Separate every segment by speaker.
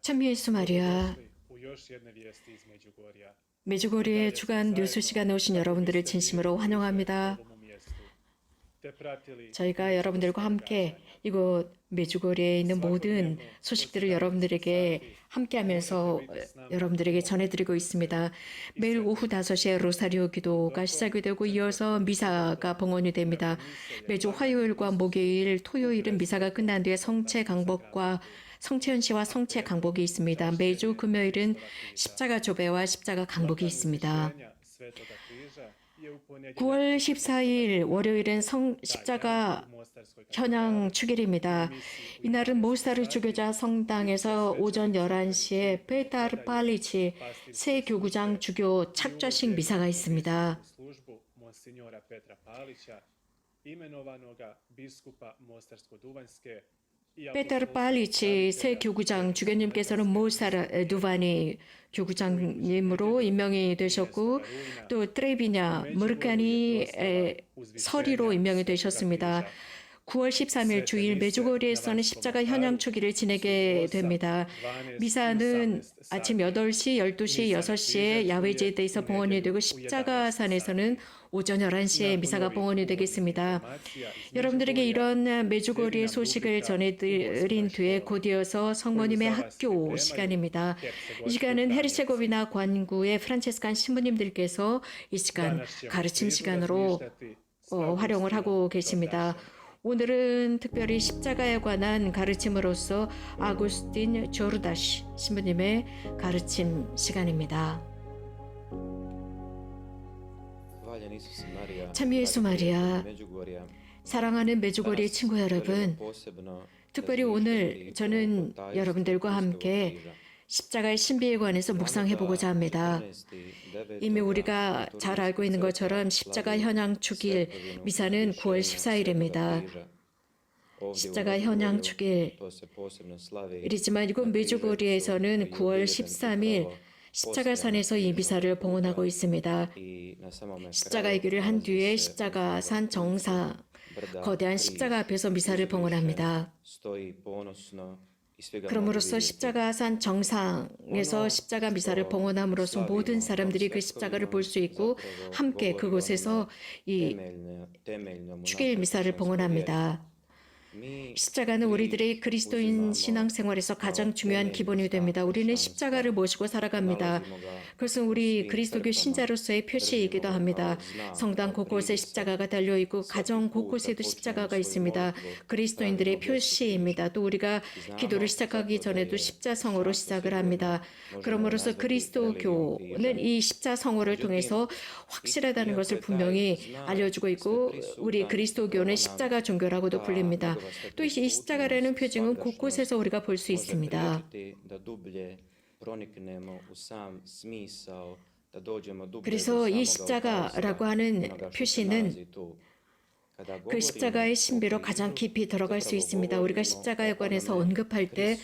Speaker 1: 참 예수 마리아, 메đugorje 주간 뉴스 시간에 오신 여러분들을 진심으로 환영합니다. 저희가 여러분들과 함께 이곳 메đugorje에 있는 모든 소식들을 여러분들에게 함께하면서 여러분들에게 전해드리고 있습니다. 매일 오후 5시에 로사리오 기도가 시작이 되고 이어서 미사가 봉헌이 됩니다. 매주 화요일과 목요일, 토요일은 미사가 끝난 뒤에 성체 강복과 성체 현시와 성체 강복이 있습니다. 매주 금요일은 십자가 조배와 십자가 강복이 있습니다. 9월 14일 월요일은 십자가 현양 축일입니다. 이날은 모스타르 주교자 성당에서 오전 11시에 페타르 팔리치 새 교구장 주교 착좌식 미사가 있습니다. 페타르 팔리치 새 교구장 주교님께서는 모스타르 두바니 교구장님으로 임명이 되셨고 또 트레비냐 무르카니 서리로 임명이 되셨습니다. 9월 13일 주일 메đugorje에서는 십자가 현양 축일을 지내게 됩니다. 미사는 아침 8시, 12시, 6시에 야외제대에서 봉헌이 되고 십자가산에서는 오전 11시에 미사가 봉헌이 되겠습니다. 여러분들에게 이런 메đugorje 소식을 전해드린 뒤에 곧이어서 성모님의 학교 시간입니다. 이 시간은 헤르체고비나 관구의 프란체스칸 신부님들께서 이 시간 가르침 시간으로 활용을 하고 계십니다. 오늘은 특별히 십자가에 관한 가르침으로서 아구스틴 조르다시 신부님의 가르침 시간입니다. 참 예수 마리아, 사랑하는 메đugorje 친구 여러분, 특별히 오늘 저는 여러분들과 함께 십자가의 신비에 관해서 묵상해보고자 합니다. 이미 우리가 잘 알고 있는 것처럼 십자가 현양 축일 미사는 9월 14일입니다. 십자가 현양 축일이지만 이곳 메đugorje에서는 9월 13일 십자가산에서 이 미사를 봉헌하고 있습니다. 십자가의 길을 한 뒤에 십자가산 정상, 거대한 십자가 앞에서 미사를 봉헌합니다. 그럼으로써 십자가산 정상에서 십자가 미사를 봉헌함으로써 모든 사람들이 그 십자가를 볼 수 있고 함께 그곳에서 이 축일 미사를 봉헌합니다. 십자가는 우리들의 그리스도인 신앙생활에서 가장 중요한 기본이 됩니다. 우리는 십자가를 모시고 살아갑니다. 그것은 우리 그리스도교 신자로서의 표시이기도 합니다. 성당 곳곳에 십자가가 달려있고 가정 곳곳에도 십자가가 있습니다. 그리스도인들의 표시입니다. 또 우리가 기도를 시작하기 전에도 십자성어로 시작을 합니다. 그러므로서 그리스도교는 이 십자성어를 통해서 확실하다는 것을 분명히 알려주고 있고 우리 그리스도교는 십자가 종교라고도 불립니다. 또 이 십자가라는 표징은 곳곳에서 우리가 볼 수 있습니다. 그래서 이 십자가라고 하는 표시는 그 십자가의 신비로 가장 깊이 들어갈 수 있습니다. 우리가 십자가에 관해서 언급할 때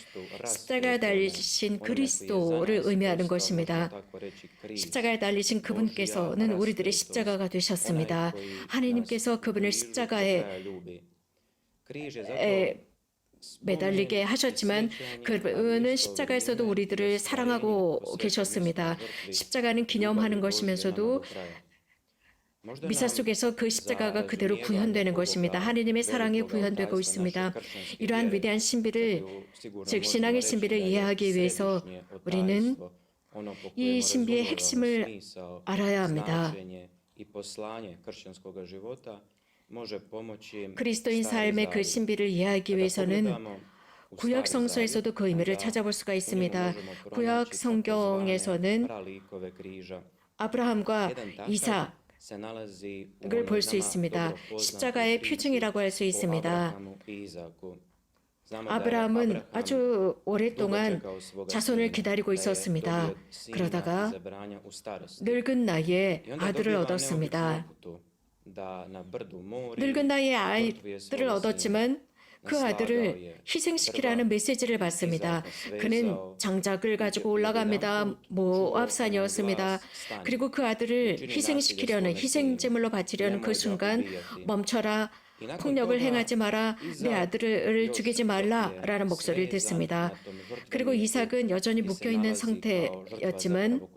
Speaker 1: 십자가에 달리신 그리스도를 의미하는 것입니다. 십자가에 달리신 그분께서는 우리들의 십자가가 되셨습니다. 하나님께서 그분을 십자가에 매달리게 하셨지만 그분은 십자가에서도 우리들을 사랑하고 계셨습니다. 십자가는 기념하는 것이면서도 미사 속에서 그 십자가가 그대로 구현되는 것입니다. 하느님의 사랑이 구현되고 있습니다. 이러한 위대한 신비를, 즉 신앙의 신비를 이해하기 위해서 우리는 이 신비의 핵심을 알아야 합니다. 그리스도인 삶의 그 신비를 이해하기 위해서는 구약 성서에서도 그 의미를 찾아볼 수가 있습니다. 구약 성경에서는 아브라함과 이삭을 볼 수 있습니다. 십자가의 표징이라고 할 수 있습니다. 아브라함은 아주 오랫동안 자손을 기다리고 있었습니다. 그러다가 늙은 나이에 아들을 얻었습니다. 늙은 나이에 아이들을 얻었지만 그 아들을 희생시키라는 메시지를 받습니다. 그는 장작을 가지고 올라갑니다. 모압산이었습니다. 그리고 그 아들을 희생시키려는, 희생제물로 바치려는 그 순간 멈춰라 폭력을 행하지 마라, 내 아들을 죽이지 말라라는 목소리를 듣습니다. 그리고 이삭은 여전히 묶여있는 상태였지만,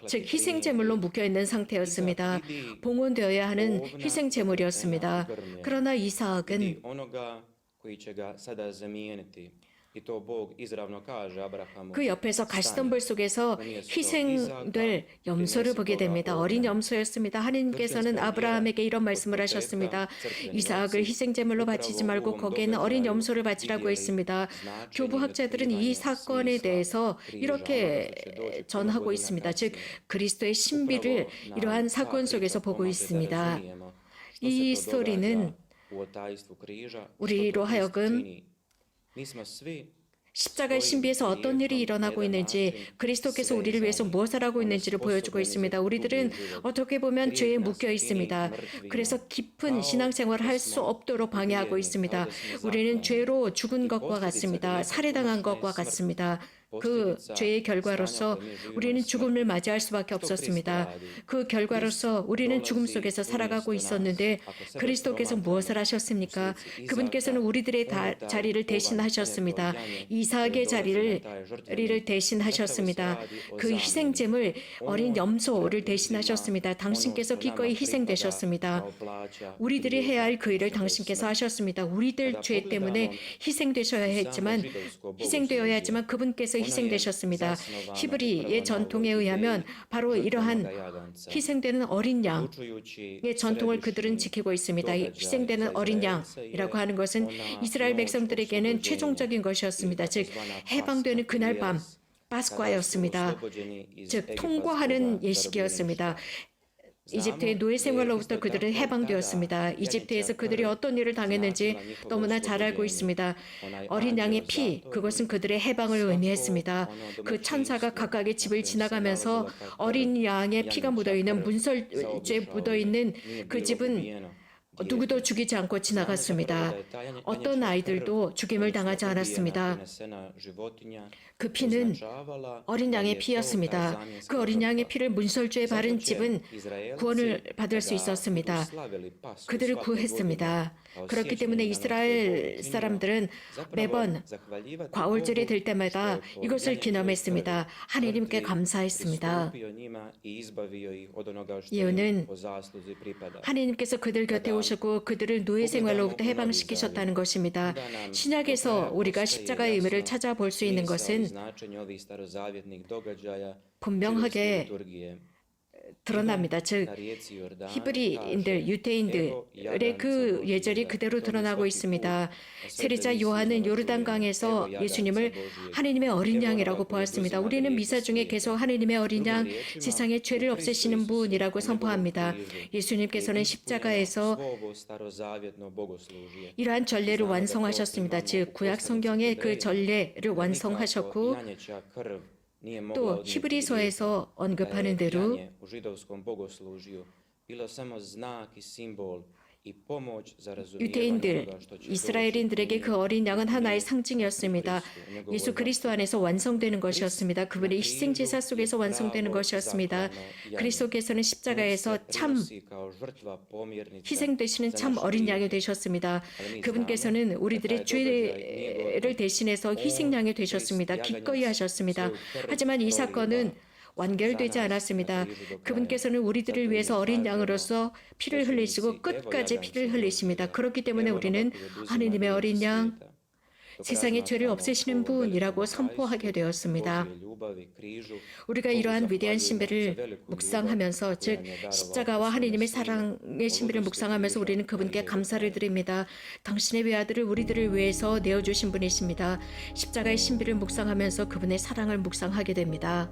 Speaker 1: 즉 희생제물로 묶여있는 상태였습니다. 봉헌되어야 하는 희생제물이었습니다. 그러나 이삭은 그 옆에서 가시덤불 속에서 희생될 염소를 보게 됩니다. 어린 염소였습니다. 하나님께서는 아브라함에게 이런 말씀을 하셨습니다. 이삭을 희생제물로 바치지 말고 거기에는 어린 염소를 바치라고 했습니다. 교부학자들은 이 사건에 대해서 이렇게 전하고 있습니다. 즉 그리스도의 신비를 이러한 사건 속에서 보고 있습니다. 이 스토리는 우리로 하여금 십자가의 신비에서 어떤 일이 일어나고 있는지, 그리스도께서 우리를 위해서 무엇을 하고 있는지를 보여주고 있습니다. 우리들은 어떻게 보면 죄에 묶여 있습니다. 그래서 깊은 신앙생활을 할 수 없도록 방해하고 있습니다. 우리는 죄로 죽은 것과 같습니다. 살해당한 것과 같습니다. 그 죄의 결과로서 우리는 죽음을 맞이할 수밖에 없었습니다. 그 결과로서 우리는 죽음 속에서 살아가고 있었는데 그리스도께서 무엇을 하셨습니까? 그분께서는 우리들의 자리를 대신하셨습니다. 이삭의 자리를 대신하셨습니다. 그 희생제물 어린 염소를 대신하셨습니다. 당신께서 기꺼이 희생되셨습니다. 우리들이 해야 할 그 일을 당신께서 하셨습니다. 우리들 죄 때문에 희생되어야 했지만 그분께서 희생되셨습니다. 히브리의 전통에 의하면 바로 이러한 희생되는 어린 양의 전통을 그들은 지키고 있습니다. 희생되는 어린 양이라고 하는 것은 이스라엘 백성들에게는 최종적인 것이었습니다. 즉 해방되는 그날 밤 파스쿠아였습니다. 즉 통과하는 예식이었습니다. 이집트의 노예 생활로부터 그들은 해방되었습니다. 이집트에서 그들이 어떤 일을 당했는지 너무나 잘 알고 있습니다. 어린 양의 피, 그것은 그들의 해방을 의미했습니다. 그 천사가 각각의 집을 지나가면서 어린 양의 피가 묻어있는 문설주에 묻어있는 그 집은 누구도 죽이지 않고 지나갔습니다. 어떤 아이들도 죽임을 당하지 않았습니다. 그 피는 어린 양의 피였습니다. 그 어린 양의 피를 문설주에 바른 집은 구원을 받을 수 있었습니다. 그들을 구했습니다. 그렇기 때문에 이스라엘 사람들은 매번 과울절이 될 때마다 이것을 기념했습니다. 하나님께 감사했습니다. 이유는 하나님께서 그들 곁에 오시고 그들을 노예 생활로부터 해방시키셨다는 것입니다. 신약에서 우리가 십자가의 의미를 찾아볼 수 있는 것은 분명하게 드러납니다. 즉 히브리인들, 유대인들의 그 예절이 그대로 드러나고 있습니다. 세례자 요한은 요르단강에서 예수님을 하나님의 어린 양이라고 보았습니다. 우리는 미사 중에 계속 하나님의 어린 양, 세상의 죄를 없애시는 분이라고 선포합니다. 예수님께서는 십자가에서 이러한 전례를 완성하셨습니다. 즉 구약 성경의 그 전례를 완성하셨고 또 히브리서에서 언급하는 대로 유대인들, 이스라엘인들에게 그 어린 양은 하나의 상징이었습니다. 예수 그리스도 안에서 완성되는 것이었습니다. 그분의 희생제사 속에서 완성되는 것이었습니다. 그리스도께서는 십자가에서 참 희생되시는 참 어린 양이 되셨습니다. 그분께서는 우리들의 죄를 대신해서 희생양이 되셨습니다. 기꺼이 하셨습니다. 하지만 이 사건은 완결되지 않았습니다. 그분께서는 우리들을 위해서 어린 양으로서 피를 흘리시고 끝까지 피를 흘리십니다. 그렇기 때문에 우리는 하느님의 어린 양, 세상의 죄를 없애시는 분이라고 선포하게 되었습니다. 우리가 이러한 위대한 신비를 묵상하면서, 즉 십자가와 하나님의 사랑의 신비를 묵상하면서 우리는 그분께 감사를 드립니다. 당신의 외아들을 우리들을 위해서 내어주신 분이십니다. 십자가의 신비를 묵상하면서 그분의 사랑을 묵상하게 됩니다.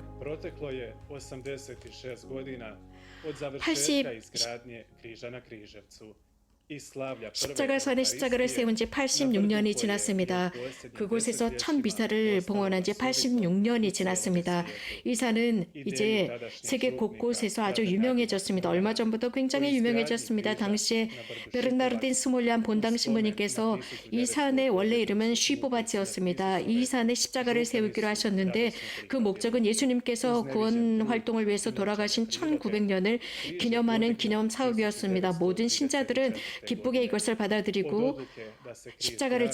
Speaker 1: 10자가산에 십자가를 세운 지 86년이 지났습니다. 그곳에서 첫 미사를 봉헌한 지 86년이 지났습니다. 이 산은 이제 세계 곳곳에서 아주 유명해졌습니다. 얼마 전부터 굉장히 유명해졌습니다. 당시에 베르나르딘 스몰리안 본당 신부님께서 이 산의 원래 이름은 쉬보바치였습니다. 이 산에 십자가를 세우기로 하셨는데 그 목적은 예수님께서 구원 활동을 위해서 돌아가신 1900년을 기념하는 기념 사업이었습니다. 모든 신자들은 기쁘게 이것을 받아들이고 십자가를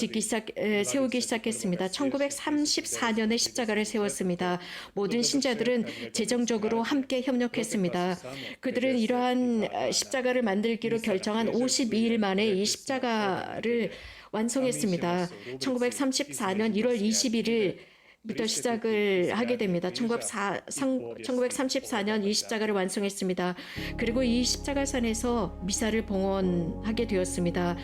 Speaker 1: 세우기 시작했습니다. 1934년에 십자가를 세웠습니다. 모든 신자들은 재정적으로 함께 협력했습니다. 그들은 이러한 십자가를 만들기로 결정한 52일 만에 이 십자가를 완성했습니다. 1934년 1월 21일 부터 시작을 하게 됩니다. 1934년 이 십자가를 완성했습니다. 그리고 이 십자가산에서 미사를 봉헌하게 되었습니다.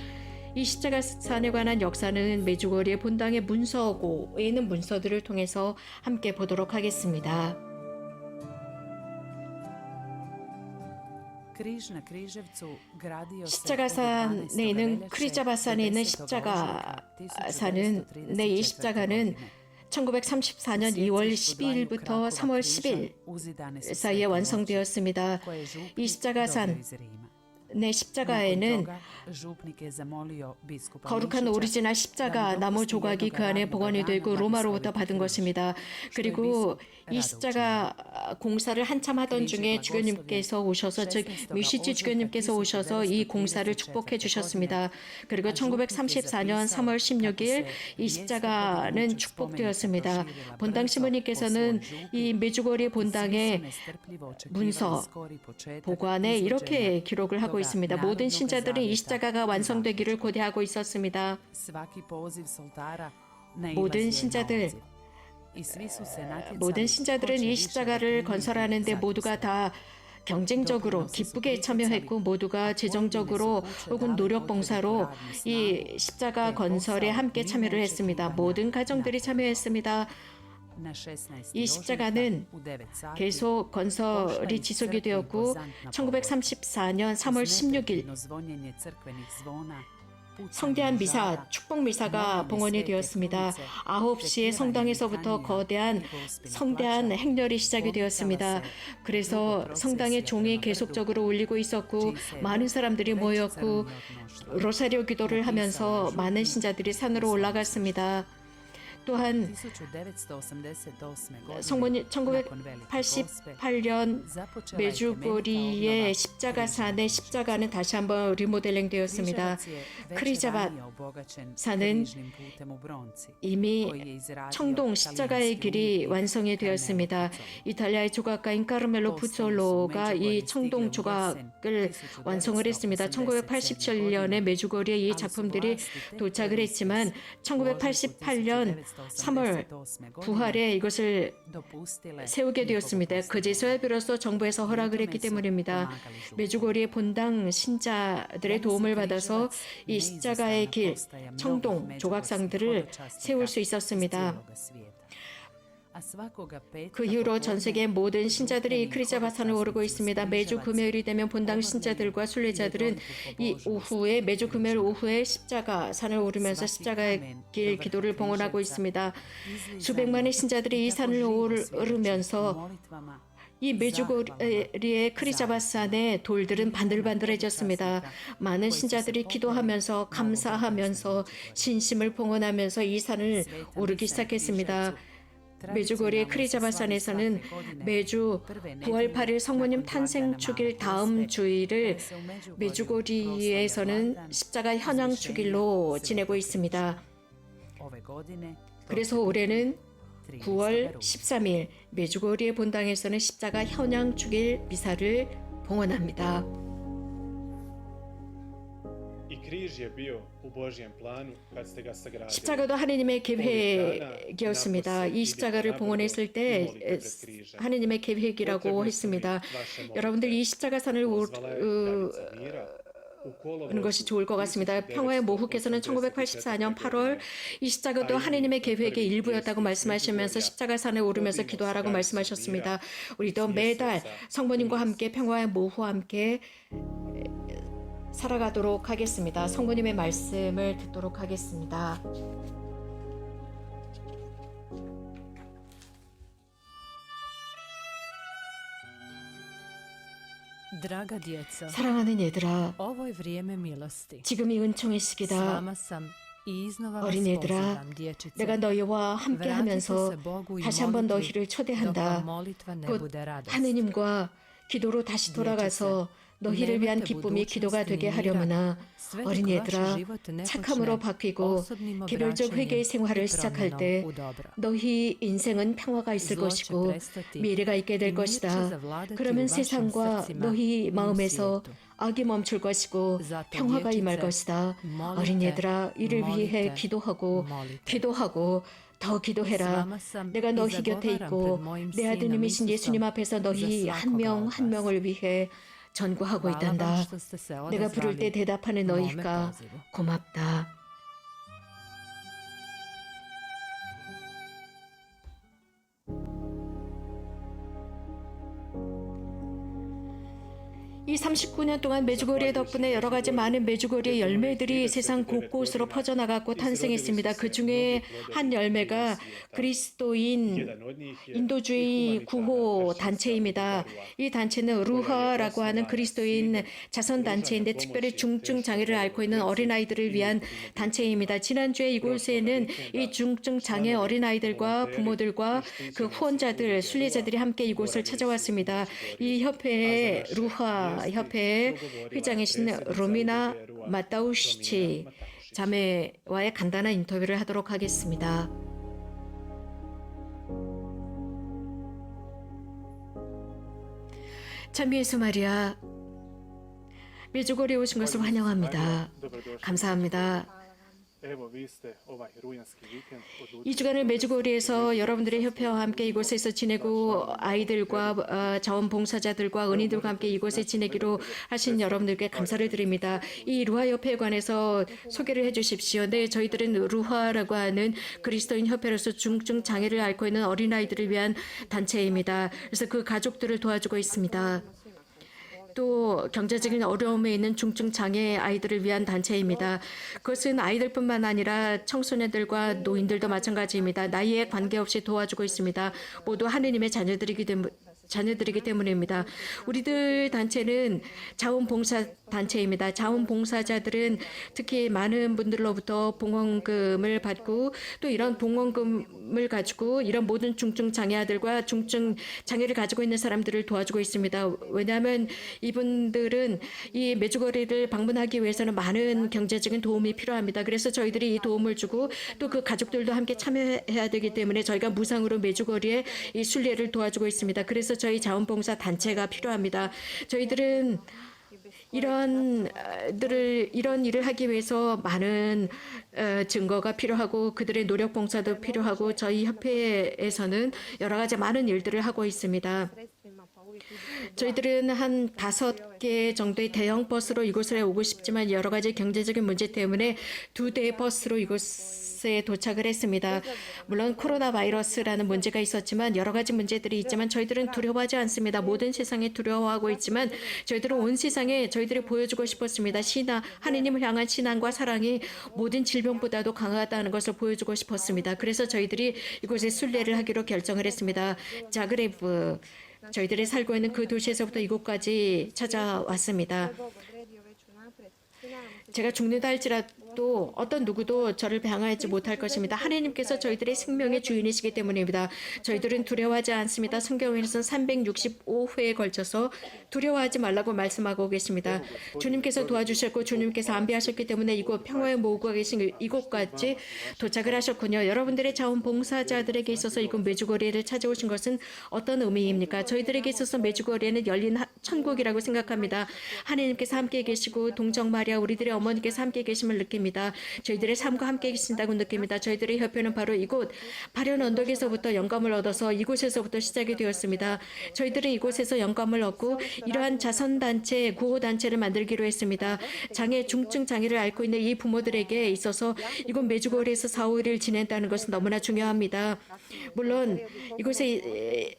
Speaker 1: 이 십자가산에 관한 역사는 메주거리의 본당의 문서고에 있는 문서들을 통해서 함께 보도록 하겠습니다. 십자가산에 있는 크리자바산에 있는 십자가산은 이 십자가는 1934년 2월 12일부터 3월 10일 사이에 완성되었습니다. 이 십자가산 십자가에는 거룩한 오리지널 십자가 나무 조각이 그 안에 복원이 되고 로마로부터 받은 것입니다. 그리고 이 십자가 공사를 한참 하던 중에 주교님께서 오셔서 즉 뮤시치 주교님께서 오셔서 이 공사를 축복해 주셨습니다. 그리고 1934년 3월 16일 이 십자가는 축복되었습니다. 본당 신부님께서는 이 메주거리 본당의 문서 보관에 이렇게 기록을 하고 있습니다. 모든 신자들은 이 십자가가 완성되기를 고대하고 있었습니다. 모든 신자들은 이 십자가를 건설하는데 모두가 다 경쟁적으로 기쁘게 참여했고 모두가 재정적으로 혹은 노력 봉사로 이 십자가 건설에 함께 참여를 했습니다. 모든 가정들이 참여했습니다. 이 십자가는 계속 건설이 지속이 되었고 1934년 3월 16일 성대한 미사, 축복 미사가 봉헌이 되었습니다. 9시에 성당에서부터 성대한 행렬이 시작이 되었습니다. 그래서 성당의 종이 계속적으로 울리고 있었고 많은 사람들이 모였고 로사리오 기도를 하면서 많은 신자들이 산으로 올라갔습니다. 또한 1988년 메주거리의 십자가산의 십자가는 다시 한번 리모델링 되었습니다. 크리자바산은 이미 청동 십자가의 길이 완성이 되었습니다. 이탈리아의 조각가인 카르멜로 푸zzol로가 이 청동 조각을 완성을 했습니다. 1987년에 메주거리에 이 작품들이 도착을 했지만 1988년 3월 부활에 이것을 세우게 되었습니다. 그제서야 비로소 정부에서 허락을 했기 때문입니다. 메주거리의 본당 신자들의 도움을 받아서 이 십자가의 길, 청동 조각상들을 세울 수 있었습니다. 그 이후로 전 세계 모든 신자들이 이 크리자바산을 오르고 있습니다. 매주 금요일이 되면 본당 신자들과 순례자들은 매주 금요일 오후에 십자가산을 오르면서 십자가의 길 기도를 봉헌하고 있습니다. 수백만의 신자들이 이 산을 오르면서 이 메주거리의 크리자바산의 돌들은 반들반들해졌습니다. 많은 신자들이 기도하면서 감사하면서 신심을 봉헌하면서 이 산을 오르기 시작했습니다. 메주거리의 크리자바산에서는 매주 9월 8일 성모님 탄생 축일 다음 주일을 메주거리에서는 십자가 현황 축일로 지내고 있습니다. 그래서 올해는 9월 13일 메주거리의 본당에서는 십자가 현황 축일 미사를 봉헌합니다. 십자가도 하느님의 계획이었습니다. 이 십자가를 봉헌했을 때 하느님의 계획이라고 했습니다. 여러분들 이 십자가산을 오르는 것이 좋을 것 같습니다. 평화의 모후께서는 1984년 8월 이 십자가도 하느님의 계획의 일부였다고 말씀하시면서 십자가산을 오르면서 기도하라고 말씀하셨습니다. 우리도 매달 성모님과 함께 평화의 모후와 함께 살아가도록 하겠습니다. 성모님의 말씀을 듣도록 하겠습니다. 사랑하는 얘들아, 지금이 은총의 시기다. 어린 얘들아, 내가 너희와 함께 하면서 다시 한번 너희를 초대한다. 곧 하느님과 기도로 다시 돌아가서 너희를 위한 기쁨이 기도가 되게 하려무나 어린이들아 착함으로 바뀌고 개별적 회개의 생활을 시작할 때 너희 인생은 평화가 있을 것이고 미래가 있게 될 것이다. 그러면 세상과 너희 마음에서 악이 멈출 것이고 평화가 임할 것이다. 어린이들아 이를 위해 기도하고 더 기도해라. 내가 너희 곁에 있고 내 아드님이신 예수님 앞에서 너희 한 명 한 명을 위해 전구하고 있단다. 내가 부를 때 대답하는 너희가 고맙다. 이 39년 동안 메주고리 덕분에 여러 가지 많은 메주고리의 열매들이 세상 곳곳으로 퍼져나갔고 탄생했습니다. 그 중에 한 열매가 그리스도인 인도주의 구호 단체입니다. 이 단체는 루하라고 하는 그리스도인 자선 단체인데 특별히 중증 장애를 앓고 있는 어린아이들을 위한 단체입니다. 지난주에 이곳에는 이 중증 장애 어린아이들과 부모들과 그 후원자들, 순례자들이 함께 이곳을 찾아왔습니다. 이 협회의 루하 협회의 회장이신 로미나 마타우시치 자매와의 간단한 인터뷰를 하도록 하겠습니다. 참 예수 마리아, 메주고리에 오신 것을 환영합니다. 감사합니다. 2주간을 메주고리에서 여러분들의 협회와 함께 이곳에서 지내고 아이들과 자원봉사자들과 은인들과 함께 이곳에 지내기로 하신 여러분들께 감사를 드립니다. 이 루하 협회에 관해서 소개를 해주십시오. 네, 저희들은 루하라고 하는 그리스도인 협회로서 중증 장애를 앓고 있는 어린아이들을 위한 단체입니다. 그래서 그 가족들을 도와주고 있습니다. 또 경제적인 어려움에 있는 중증 장애 아이들을 위한 단체입니다. 그것은 아이들뿐만 아니라 청소년들과 노인들도 마찬가지입니다. 나이에 관계없이 도와주고 있습니다. 모두 하느님의 자녀들이기 때문입니다. 우리들 단체는 자원봉사 단체입니다. 자원봉사자들은 특히 많은 분들로부터 봉헌금을 받고 또 이런 봉헌금을 가지고 이런 모든 중증 장애아들과 중증 장애를 가지고 있는 사람들을 도와주고 있습니다. 왜냐하면 이분들은 이 메주거리를 방문하기 위해서는 많은 경제적인 도움이 필요합니다. 그래서 저희들이 이 도움을 주고 또 그 가족들도 함께 참여해야 되기 때문에 저희가 무상으로 메주거리에 이 순례를 도와주고 있습니다. 그래서 저희 자원봉사 단체가 필요합니다. 저희들은 이런 일을 하기 위해서 많은 증거가 필요하고 그들의 노력 봉사도 필요하고 저희 협회에서는 여러 가지 많은 일들을 하고 있습니다. 저희들은 한 5개 정도의 대형 버스로 이곳에 오고 싶지만 여러 가지 경제적인 문제 때문에 2대의 버스로 이곳에 도착을 했습니다. 물론 코로나 바이러스라는 문제가 있었지만 여러 가지 문제들이 있지만 저희들은 두려워하지 않습니다. 모든 세상에 두려워하고 있지만 저희들은 온 세상에 저희들이 보여주고 싶었습니다. 하느님을 향한 신앙과 사랑이 모든 질병보다도 강하다는 것을 보여주고 싶었습니다. 그래서 저희들이 이곳에 순례를 하기로 결정을 했습니다. 자그레브 저희들이 살고 있는 그 도시에서부터 이곳까지 찾아왔습니다. 제가 죽는다 할지라도 어떤 누구도 저를 방해하지 못할 것입니다. 하나님께서 저희들의 생명의 주인이시기 때문입니다. 저희들은 두려워하지 않습니다. 성경에서는 365회에 걸쳐서 두려워하지 말라고 말씀하고 계십니다. 주님께서 도와주셨고 주님께서 안배하셨기 때문에 이곳 평화의 모으고 계신 이곳까지 도착을 하셨군요. 여러분들의 자원봉사자들에게 있어서 이곳 메주거리를 찾아오신 것은 어떤 의미입니까? 저희들에게 있어서 메주거리에는 열린 천국이라고 생각합니다. 하나님께서 함께 계시고 동정마리아 우리들의 어머니께서 함께 계심을 느낍니다. 저희들의 삶과 함께 계신다고 느낍니다. 저희들의 협회는 바로 이곳 바련 언덕에서부터 영감을 얻어서 이곳에서부터 시작이 되었습니다. 저희들은 이곳에서 영감을 얻고 이러한 자선단체, 구호단체를 만들기로 했습니다. 중증 장애를 앓고 있는 이 부모들에게 있어서 이곳 메주거리에서 4, 5일을 지낸다는 것은 너무나 중요합니다. 물론 이곳에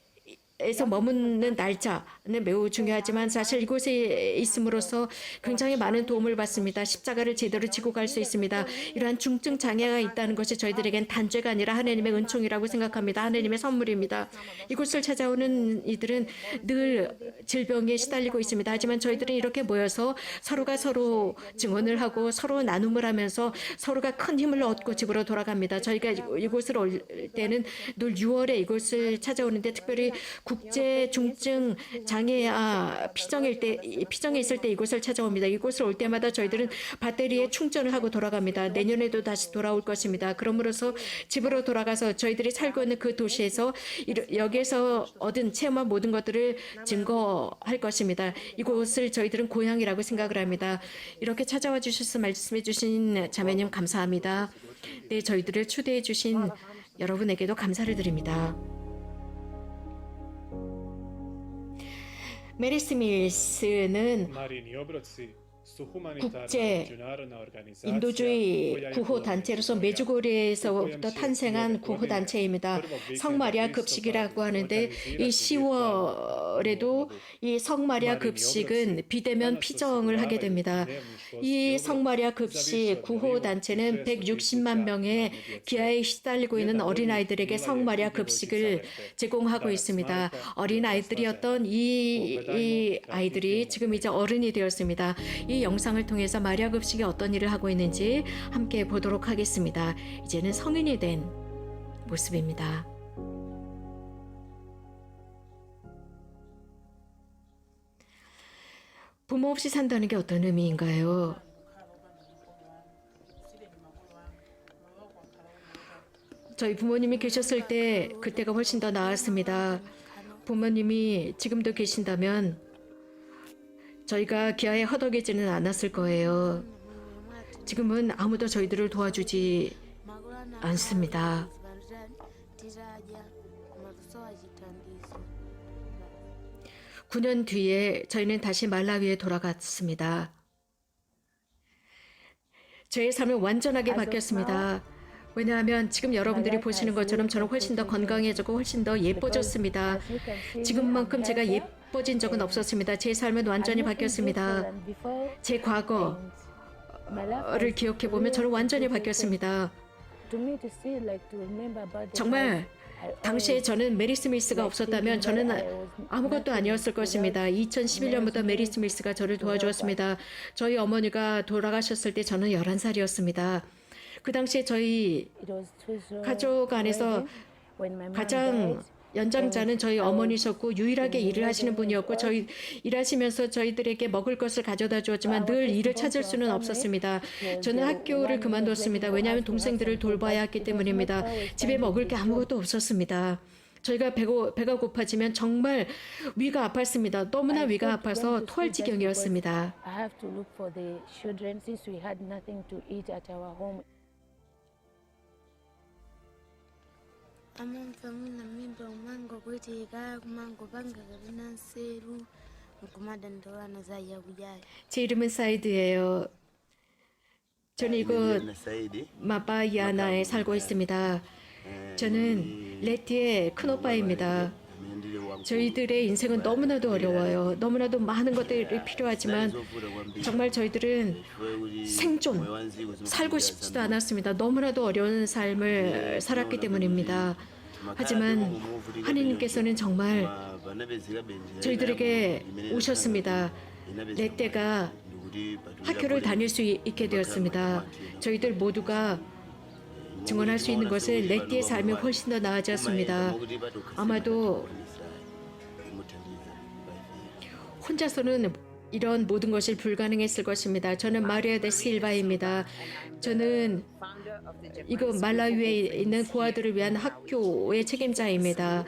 Speaker 1: 에서 머무는 날짜는 매우 중요하지만 사실 이곳에 있음으로써 굉장히 많은 도움을 받습니다. 십자가를 제대로 지고 갈 수 있습니다. 이러한 중증 장애가 있다는 것이 저희들에겐 단죄가 아니라 하나님의 은총이라고 생각합니다. 하나님의 선물입니다. 이곳을 찾아오는 이들은 늘 질병에 시달리고 있습니다. 하지만 저희들은 이렇게 모여서 서로가 서로 증언을 하고 서로 나눔을 하면서 서로가 큰 힘을 얻고 집으로 돌아갑니다. 저희가 이곳을 올 때는 늘 6월에 이곳을 찾아오는데 특별히 국제 중증 장애아 피정에 있을 때 이곳을 찾아옵니다. 이곳을 올 때마다 저희들은 배터리에 충전을 하고 돌아갑니다. 내년에도 다시 돌아올 것입니다. 그러므로서 집으로 돌아가서 저희들이 살고 있는 그 도시에서 여기에서 얻은 체험한 모든 것들을 증거할 것입니다. 이곳을 저희들은 고향이라고 생각을 합니다. 이렇게 찾아와 주셔서 말씀해 주신 자매님 감사합니다. 네, 저희들을 초대해 주신 여러분에게도 감사를 드립니다. 메리스 밀스는 국제 인도주의 구호단체로서 메주고리에서부터 탄생한 구호단체입니다. 성마리아 급식이라고 하는데 이 10월에도 이 성마리아 급식은 비대면 피정을 하게 됩니다. 이 성마리아 급식 구호단체는 160만 명의 기아에 시달리고 있는 어린아이들에게 성마리아 급식을 제공하고 있습니다. 어린아이들이었던 이 아이들이 지금 이제 어른이 되었습니다. 이 영상을 통해서 마리아 급식이 어떤 일을 하고 있는지 함께 보도록 하겠습니다. 이제는 성인이 된 모습입니다. 부모 없이 산다는 게 어떤 의미인가요? 저희 부모님이 계셨을 때 그때가 훨씬 더 나았습니다. 부모님이 지금도 계신다면 저희가 기아에 허덕이지는 않았을 거예요. 지금은 아무도 저희들을 도와주지 않습니다. 9년 뒤에 저희는 다시 말라위에 돌아갔습니다. 저의 삶은 완전하게 바뀌었습니다. 왜냐하면 지금 여러분들이 보시는 것처럼 저는 훨씬 더 건강해지고 훨씬 더 예뻐졌습니다. 지금만큼 제가 예뻐진 적은 없었습니다. 제 삶은 완전히 바뀌었습니다. 제 과거를 기억해보면 저는 완전히 바뀌었습니다. 정말 당시에 저는 메리 스미스가 없었다면 저는 아무것도 아니었을 것입니다. 2011년부터 메리 스미스가 저를 도와주었습니다. 저희 어머니가 돌아가셨을 때 저는 11살이었습니다. 그 당시에 저희 가족 안에서 가장 연장자는 저희 어머니셨고 유일하게 일을 하시는 분이었고 저희 일하시면서 저희들에게 먹을 것을 가져다 주었지만 늘 일을 찾을 수는 없었습니다. 저는 학교를 그만뒀습니다. 왜냐하면 동생들을 돌봐야 했기 때문입니다. 집에 먹을 게 아무것도 없었습니다. 저희가 배가 고파지면 정말 위가 아팠습니다. 너무나 위가 아파서 토할 지경이었습니다. 제 이름은 사이드예요. 저는 이곳 마바이아나에 살고 있습니다. 저는 레티의 큰오빠입니다. 저희들의 인생은 너무나도 어려워요. 너무나도 많은 것들이 필요하지만 정말 저희들은 생존, 살고 싶지도 않았습니다. 너무나도 어려운 삶을 살았기 때문입니다. 하지만 하느님께서는 정말 저희들에게 오셨습니다. 레떼가 학교를 다닐 수 있게 되었습니다. 저희들 모두가 증언할 수 있는 것은 레띠의 삶이 훨씬 더 나아졌습니다. 아마도 혼자서는 이런 모든 것이 불가능했을 것입니다. 저는 마리아 데 실바입니다. 저는 이곳 말라위에 있는 고아들을 위한 학교의 책임자입니다.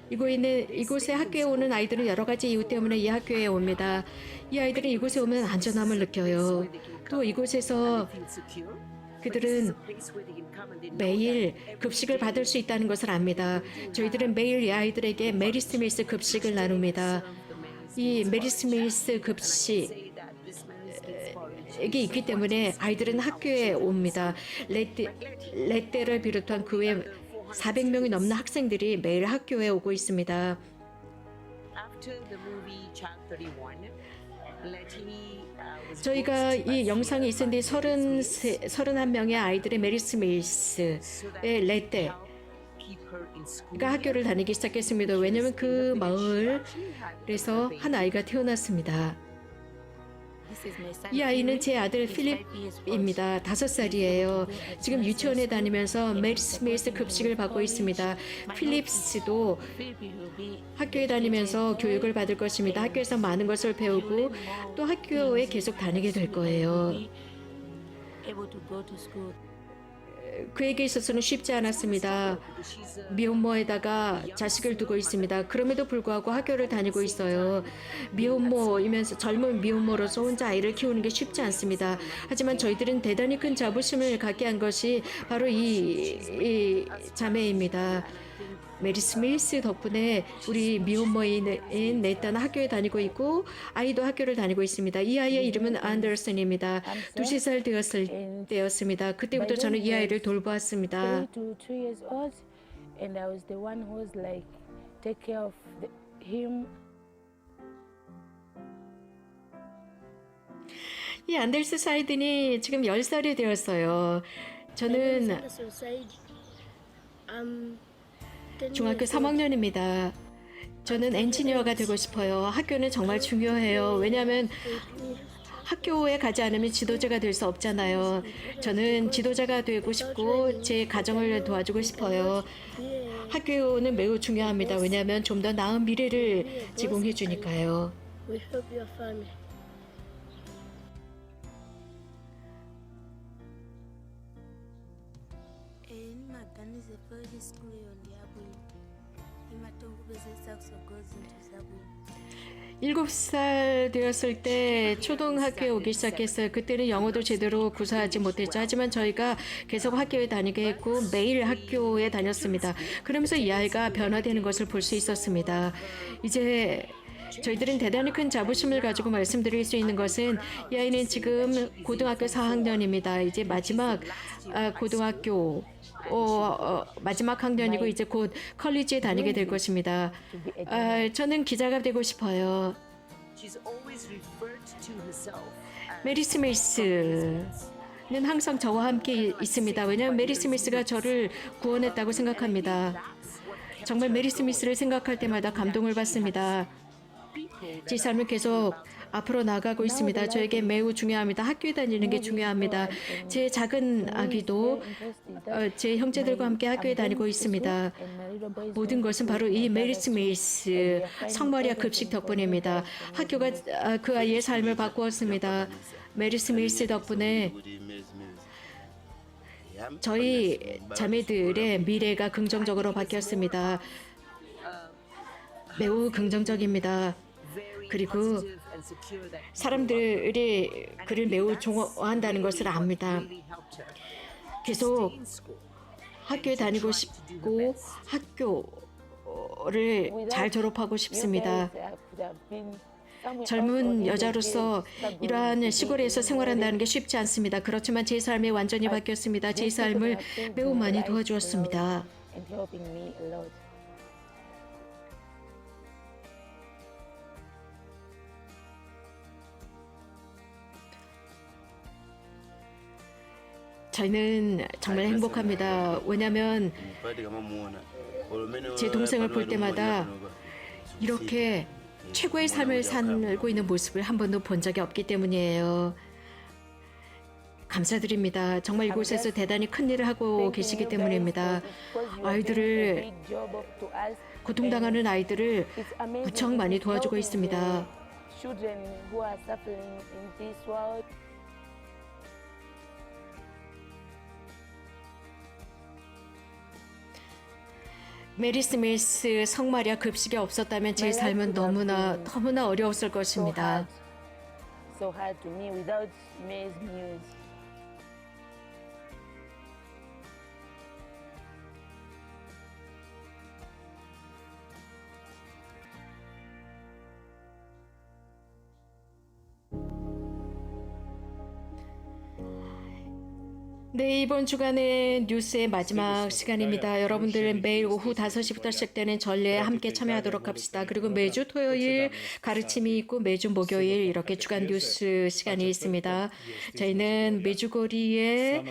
Speaker 1: 이곳에 학교에 오는 아이들은 여러 가지 이유 때문에 이 학교에 옵니다. 이 아이들은 이곳에 오면 안전함을 느껴요. 또 이곳에서 그들은 매일 급식을 받을 수 있다는 것을 압니다. 저희들은 매일 이 아이들에게 메리 스미스 급식을 나눕니다. 이 메리 스미스 급식이 있기 때문에 아이들은 학교에 옵니다. 레떼를 비롯한 그 외 400명이 넘는 학생들이 매일 학교에 오고 있습니다. 저희가 이 영상이 있은 뒤 31명의 아이들의 메리 스미스의 레떼가 학교를 다니기 시작했습니다. 왜냐하면 그 마을에서 한 아이가 태어났습니다. 이 아이는 제 아들 필립입니다. 5살이에요. 지금 유치원에 다니면서 메리 스미스 급식을 받고 있습니다. 필립스도 학교에 다니면서 교육을 받을 것입니다. 학교에서 많은 것을 배우고 또 학교에 계속 다니게 될 거예요. 그에게 있어서는 쉽지 않았습니다. 미혼모에다가 자식을 두고 있습니다. 그럼에도 불구하고 학교를 다니고 있어요. 미혼모이면서 젊은 미혼모로서 혼자 아이를 키우는 게 쉽지 않습니다. 하지만 저희들은 대단히 큰 자부심을 갖게 한 것이 바로 이 자매입니다. 메리 스미스 덕분에 우리 미혼모인 네타는 학교에 다니고 있고 아이도 학교를 다니고 있습니다. 이 아이의 이름은 안더슨입니다. 2~3살 되었을 때였습니다. 그때부터 저는 이 아이를 돌보았습니다.
Speaker 2: 3 to 2 years old, and I was the one who was like take care of him.
Speaker 1: 이 안델스 사이든이 지금 10살이 되었어요. 저는 중학교 3학년입니다. 저는 엔지니어가 되고 싶어요. 학교는 정말 중요해요. 왜냐하면 학교에 가지 않으면 지도자가 될 수 없잖아요. 저는 지도자가 되고 싶고 제 가정을 도와주고 싶어요. 학교는 매우 중요합니다. 왜냐하면 좀 더 나은 미래를 제공해 주니까요.
Speaker 3: maganize primary school yondyabwino imatongubezesa kusogozinto zabwino
Speaker 1: 7살 되었을 때 초등학교에 오기 시작했어요. 그때는 영어도 제대로 구사하지 못했죠. 하지만 저희가 계속 학교에 다니게 했고 매일 학교에 다녔습니다. 그러면서 이 아이가 변화되는 것을 볼 수 있었습니다. 이제 저희들은 대단히 큰 자부심을 가지고 말씀드릴 수 있는 것은 이 아이는 지금 고등학교 4학년입니다. 이제 마지막 고등학교 마지막 학년이고 이제 곧 컬리지에 다니게 될 것입니다. 저는 기자가 되고 싶어요. 메리 스미스는 항상 저와 함께 있습니다. 왜냐하면 메리 스미스가 저를 구원했다고 생각합니다. 정말 메리 스미스를 생각할 때마다 감동을 받습니다. 제 삶을 계속 앞으로 나가고 있습니다. 저에게 매우 중요합니다. 학교에 다니는 게 중요합니다. 제 작은 아기도 제 형제들과 함께 학교에 다니고 있습니다. 모든 것은 바로 이 메리 스미스 성마리아 급식 덕분입니다. 학교가 그 아이의 삶을 바꾸었습니다. 메리 스미스 덕분에 저희 자매들의 미래가 긍정적으로 바뀌었습니다. 매우 긍정적입니다. 그리고 사람들이 그를 매우 좋아한다는 것을 압니다. 계속 학교에 다니고 싶고 학교를 잘 졸업하고 싶습니다. 젊은 여자로서 이러한 시골에서 생활한다는 게 쉽지 않습니다. 그렇지만 제 삶이 완전히 바뀌었습니다. 제 삶을 매우 많이 도와주었습니다. 저는 정말 행복합니다. 왜냐하면 제 동생을 볼 때마다 이렇게 최고의 삶을 살고 있는 모습을 한 번도 본 적이 없기 때문이에요. 감사드립니다. 정말 이곳에서 대단히 큰 일을 하고 계시기 때문입니다. 아이들을 고통당하는 아이들을 무척 많이 도와주고 있습니다. 메리 스미스 성마리아 급식이 없었다면 제 삶은 너무나 어려웠을 것입니다.
Speaker 2: So hard to me without May's news.
Speaker 1: 네, 이번 주간의 뉴스의 마지막 시간입니다. 여러분들 매일 오후 5시부터 시작되는 전례에 함께 참여하도록 합시다. 그리고 매주 토요일 가르침이 있고 매주 목요일 이렇게 주간 뉴스 시간이 있습니다. 저희는 메주거리의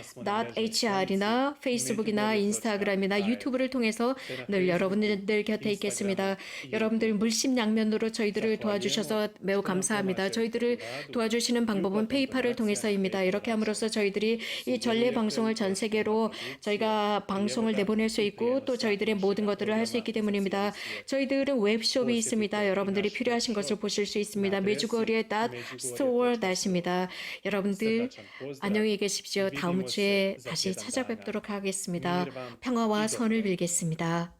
Speaker 1: .hr이나 페이스북이나 인스타그램이나 유튜브를 통해서 늘 여러분들 곁에 있겠습니다. 여러분들 물심양면으로 저희들을 도와주셔서 매우 감사합니다. 저희들을 도와주시는 방법은 페이팔을 통해서입니다. 이렇게 함으로써 저희들이 이 전례 방송을 전 세계로 저희가 방송을 내보낼 수 있고 또 저희들의 모든 것들을 할 수 있기 때문입니다. 저희들은 웹숍이 있습니다. 여러분들이 필요하신 것을 보실 수 있습니다. 메주거리의 .store-입니다. 여러분들 안녕히 계십시오. 다음 주에 다시 찾아뵙도록 하겠습니다. 평화와 선을 빌겠습니다.